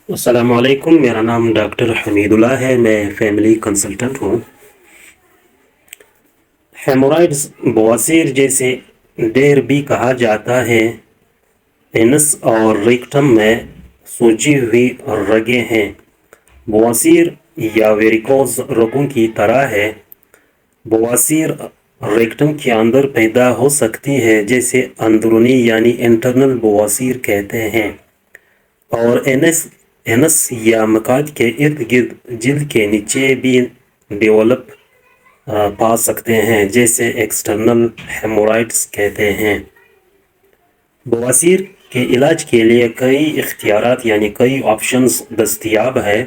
السلام علیکم، میرا نام ڈاکٹر حمید اللہ ہے، میں فیملی کنسلٹنٹ ہوں۔ ہیمورائڈز بواسیر جیسے ڈیر بھی کہا جاتا ہے، اینس اور ریکٹم میں سوجی ہوئی رگیں ہیں۔ بواسیر یا ویریکوز رگوں کی طرح ہے۔ بواسیر ریکٹم کے اندر پیدا ہو سکتی ہے، جیسے اندرونی یعنی انٹرنل بواسیر کہتے ہیں، اور اینس یا مقعد کے ارد گرد جلد کے نیچے بھی ڈیولپ پا سکتے ہیں، جیسے ایکسٹرنل ہیمورائڈز کہتے ہیں۔ بواسیر کے علاج کے لیے کئی اختیارات یعنی کئی آپشنز دستیاب ہیں۔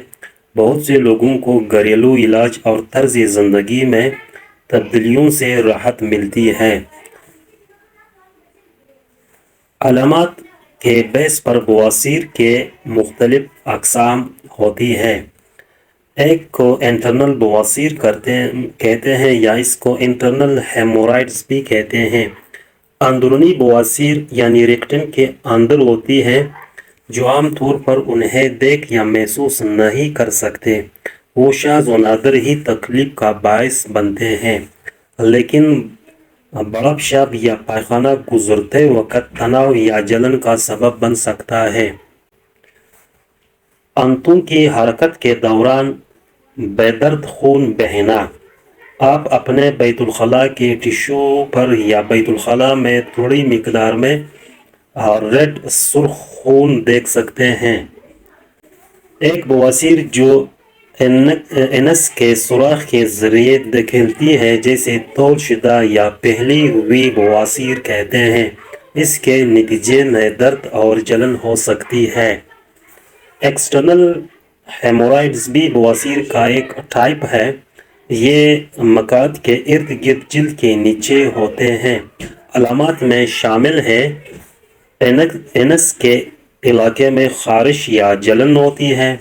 بہت سے لوگوں کو گھریلو علاج اور طرز زندگی میں تبدیلیوں سے راحت ملتی ہے۔ علامات کے بیس پر بواسیر کے مختلف اقسام ہوتی ہے۔ ایک کو انٹرنل بواسیر کہتے ہیں یا اس کو انٹرنل ہیمورائڈز بھی کہتے ہیں۔ اندرونی بواسیر یعنی ریکٹم کے اندر ہوتی ہے، جو عام طور پر انہیں دیکھ یا محسوس نہیں کر سکتے۔ وہ شاذ و نادر ہی تکلیف کا باعث بنتے ہیں، لیکن بڑا پیشاب یا پائخانہ گزرتے وقت تناؤ یا جلن کا سبب بن سکتا ہے۔ انتوں کی حرکت کے دوران بے درد خون بہنا۔ آپ اپنے بیت الخلاء کے ٹشو پر یا بیت الخلاء میں تھوڑی مقدار میں ریڈ سرخ خون دیکھ سکتے ہیں۔ ایک بواسیر جو اینس کے سوراخ کے ذریعے دکھلتی ہے، جیسے طول شدہ یا پھیلی ہوئی بواسیر کہتے ہیں۔ اس کے نتیجے میں درد اور جلن ہو سکتی ہے۔ ایکسٹرنل ہیمورائڈز بھی بواسیر کا ایک ٹائپ ہے۔ یہ مقعد کے ارد گرد جلد کے نیچے ہوتے ہیں۔ علامات میں شامل ہیں: اینس کے علاقے میں خارش یا جلن ہوتی ہے،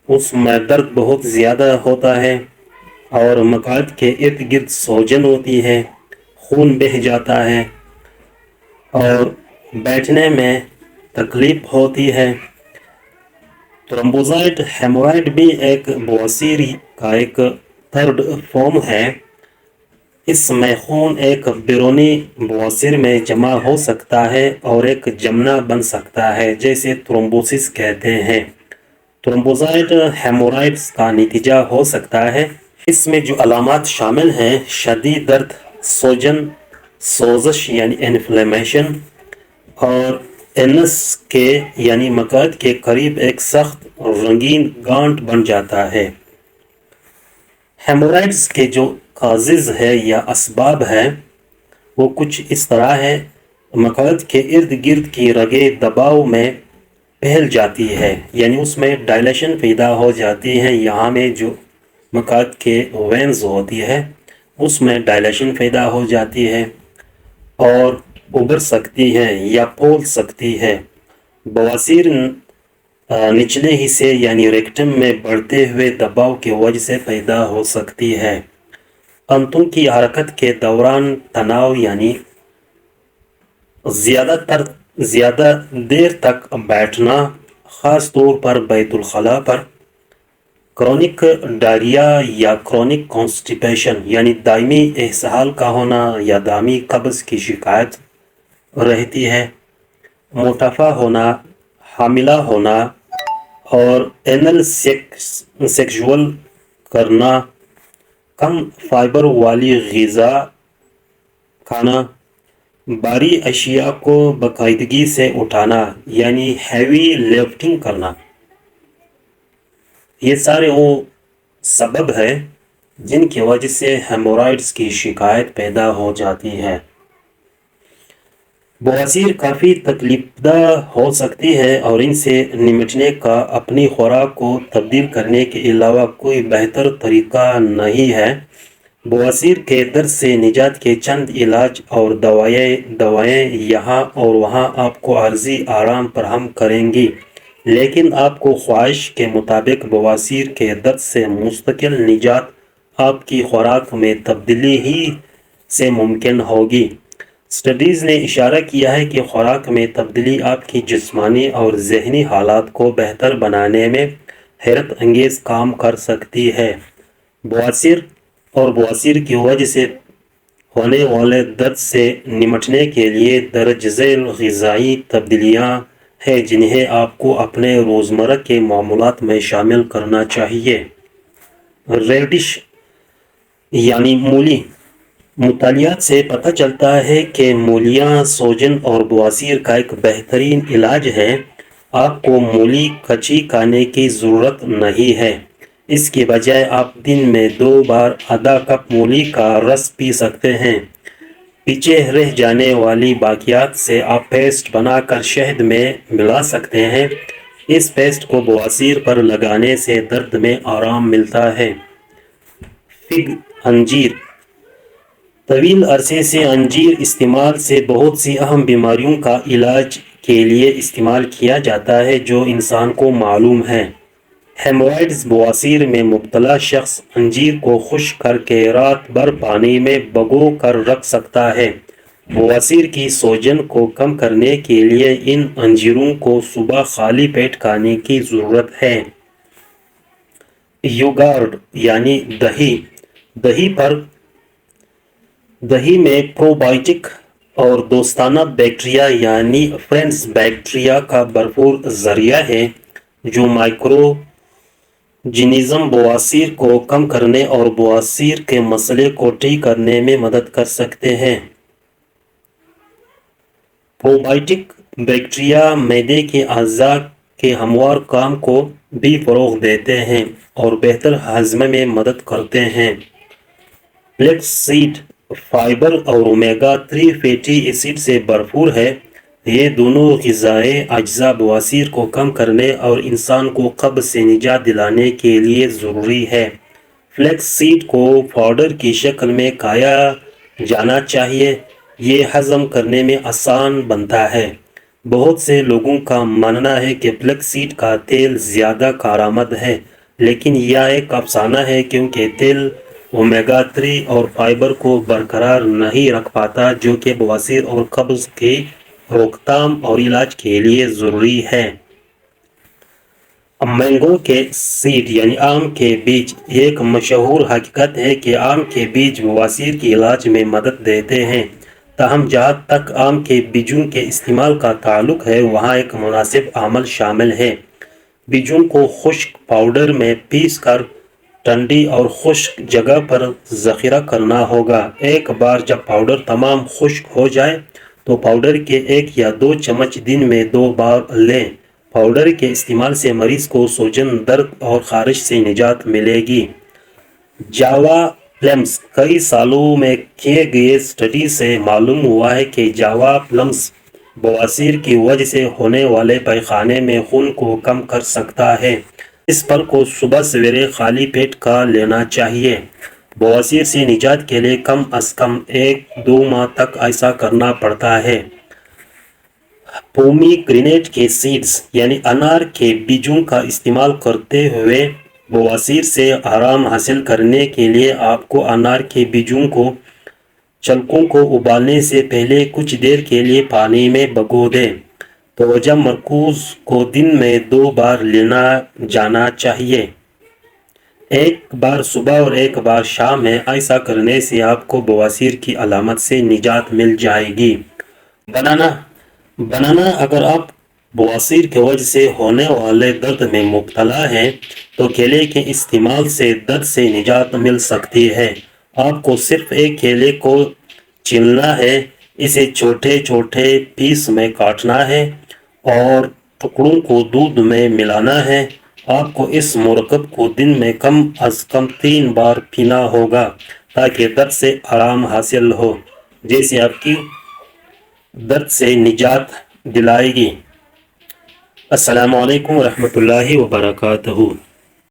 اس میں درد بہت زیادہ ہوتا ہے، اور مقعد کے ارد گرد سوجن ہوتی ہے، خون بہہ جاتا ہے، اور بیٹھنے میں تکلیف ہوتی ہے۔ تھرومبوزائٹ ہیمورائڈ بھی ایک بواسیر کا ایک تھرڈ فارم ہے۔ اس میں خون ایک بیرونی بواسیر میں جمع ہو سکتا ہے اور ایک جمنا بن سکتا ہے، جیسے تھرومبوسس کہتے ہیں۔ تھرومبوزائٹ ہیمورائڈز کا نتیجہ ہو سکتا ہے۔ اس میں جو علامات شامل ہیں: شدید درد، سوجن، سوزش یعنی انفلیمیشن، اور اینس کے یعنی مقعد کے قریب ایک سخت رنگین گانٹ بن جاتا ہے۔ ہیمورائڈز کے جو کازز ہے یا اسباب ہے وہ کچھ اس طرح ہے: مقعد کے ارد گرد کی رگیں دباؤ میں پھیل جاتی ہے، یعنی اس میں ڈائلیشن پیدا ہو جاتی ہے۔ یہاں میں جو مقعد کے وینز ہوتی ہے اس میں ڈائلیشن پیدا ہو جاتی ہے اور ابھر سکتی ہے یا پھول سکتی ہے۔ بواسیر نچلے حصے یعنی ریکٹم میں بڑھتے ہوئے دباؤ کی وجہ سے پیدا ہو سکتی ہے۔ انتوں کی حرکت کے دوران تناؤ یعنی زیادہ دیر تک بیٹھنا، خاص طور پر بیت الخلاء پر۔ کرونک ڈائریا یا کرونک کانسٹیپیشن یعنی دائمی اسہال کا ہونا یا دائمی قبض کی شکایت رہتی ہے۔ موٹافا ہونا، حاملہ ہونا، اور اینل سیکشول کرنا، کم فائبر والی غذا کھانا، بھاری اشیاء کو باقاعدگی سے اٹھانا یعنی ہیوی لفٹنگ کرنا، یہ سارے وہ سبب ہیں جن کی وجہ سے ہیمورائڈز کی شکایت پیدا ہو جاتی ہے۔ بواسیر کافی تکلیف دہ ہو سکتی ہے اور ان سے نمٹنے کا اپنی خوراک کو تبدیل کرنے کے علاوہ کوئی بہتر طریقہ نہیں ہے۔ بواسیر کے درد سے نجات کے چند علاج اور دوائیں یہاں اور وہاں آپ کو عارضی آرام فراہم کریں گی، لیکن آپ کو خواہش کے مطابق بواسیر کے درد سے مستقل نجات آپ کی خوراک میں تبدیلی ہی سے ممکن ہوگی۔ اسٹڈیز نے اشارہ کیا ہے کہ خوراک میں تبدیلی آپ کی جسمانی اور ذہنی حالات کو بہتر بنانے میں حیرت انگیز کام کر سکتی ہے۔ بواسیر اور بواسیر کی وجہ سے ہونے والے درد سے نمٹنے کے لیے درج ذیل غذائی تبدیلیاں ہیں جنہیں آپ کو اپنے روزمرہ کے معمولات میں شامل کرنا چاہیے۔ ریڈش یعنی مولی۔ مطالعات سے پتہ چلتا ہے کہ مولیاں سوجن اور بواسیر کا ایک بہترین علاج ہے۔ آپ کو مولی کچی کھانے کی ضرورت نہیں ہے، اس کے بجائے آپ دن میں 2 بار آدھا کپ مولی کا رس پی سکتے ہیں۔ پیچھے رہ جانے والی باقیات سے آپ پیسٹ بنا کر شہد میں ملا سکتے ہیں۔ اس پیسٹ کو بواسیر پر لگانے سے درد میں آرام ملتا ہے۔ فگ انجیر۔ طویل عرصے سے انجیر استعمال سے بہت سی اہم بیماریوں کا علاج کے لیے استعمال کیا جاتا ہے جو انسان کو معلوم ہے۔ ہیمورائڈز۔ بواسیر میں مبتلا شخص انجیر کو خشک کر کے رات بھر پانی میں بھگو کر رکھ سکتا ہے۔ بواسیر کی سوجن کو کم کرنے کے لیے ان انجیروں کو صبح خالی پیٹ کھانے کی ضرورت ہے۔ یوگارٹ یعنی دہی۔ دہی میں پروبائیوٹک اور دوستانہ بیکٹیریا یعنی فرینڈز بیکٹیریا کا بھرپور ذریعہ ہے جو مائکرو جینزم بواسیر کو کم کرنے اور بواسیر کے مسئلے کو ٹھیک کرنے میں مدد کر سکتے ہیں۔ پروبائیوٹک بیکٹیریا معدے کے اعضاء کے ہموار کام کو بھی فروغ دیتے ہیں اور بہتر ہضم میں مدد کرتے ہیں۔ فلیکس سیڈ فائبر اور اومیگا 3 فیٹی ایسڈ سے بھرپور ہے۔ یہ دونوں غذائی اجزاء بواسیر کو کم کرنے اور انسان کو قبض سے نجات دلانے کے لیے ضروری ہے۔ فلیکس سیڈ کو پاؤڈر کی شکل میں کھایا جانا چاہیے۔ یہ ہضم کرنے میں آسان بنتا ہے۔ بہت سے لوگوں کا ماننا ہے کہ فلیکس سیڈ کا تیل زیادہ کارآمد ہے، لیکن یہ ایک افسانہ ہے کیونکہ تیل اومیگا 3 اور فائبر کو برقرار نہیں رکھ پاتا جو کہ بواسیر اور قبض کی روک تھام اور علاج کے لیے ضروری ہے۔ مینگو کے سیڈ یعنی آم کے بیج۔ یہ ایک مشہور حقیقت ہے کہ آم کے بیج بواسیر کے علاج میں مدد دیتے ہیں، تاہم جہاں تک آم کے بیجوں کے استعمال کا تعلق ہے وہاں ایک مناسب عمل شامل ہے۔ بیجوں کو خشک پاؤڈر میں پیس کر ٹھنڈی اور خشک جگہ پر ذخیرہ کرنا ہوگا۔ ایک بار جب پاؤڈر تمام خشک ہو جائے تو پاؤڈر کے 1 یا 2 چمچ دن میں 2 بار لیں۔ پاؤڈر کے استعمال سے مریض کو سوجن، درد اور خارش سے نجات ملے گی۔ جاوا پلمز۔ کئی سالوں میں کیے گئے اسٹڈی سے معلوم ہوا ہے کہ جاوا پلمز بواسیر کی وجہ سے ہونے والے پائخانے میں خون کو کم کر سکتا ہے۔ اس پھل کو صبح سویرے خالی پیٹ کھا لینا چاہیے۔ بواسیر سے نجات کے لیے کم از کم 1-2 ماہ تک ایسا کرنا پڑتا ہے۔ پومی گرینیٹ کے سیڈز یعنی انار کے بیجوں کا استعمال کرتے ہوئے بواسیر سے آرام حاصل کرنے کے لیے آپ کو انار کے بیجوں کو چھلکوں کو ابالنے سے پہلے کچھ دیر کے لیے پانی میں بھگو دیں۔ توجہ مرکوز کو دن میں 2 بار لینا جانا چاہیے، ایک بار صبح اور ایک بار شام میں۔ ایسا کرنے سے آپ کو بواسیر کی علامت سے نجات مل جائے گی۔ بنانا۔ اگر آپ بواسیر کی وجہ سے ہونے والے درد میں مبتلا ہیں تو کیلے کے استعمال سے درد سے نجات مل سکتی ہے۔ آپ کو صرف ایک کیلے کو چھیلنا ہے، اسے چھوٹے چھوٹے پیس میں کاٹنا ہے اور ٹکڑوں کو دودھ میں ملانا ہے۔ آپ کو اس مرکب کو دن میں کم از کم 3 بار پینا ہوگا تاکہ درد سے آرام حاصل ہو، جیسے آپ کی درد سے نجات دلائے گی۔ السلام علیکم ورحمۃ اللہ وبرکاتہ۔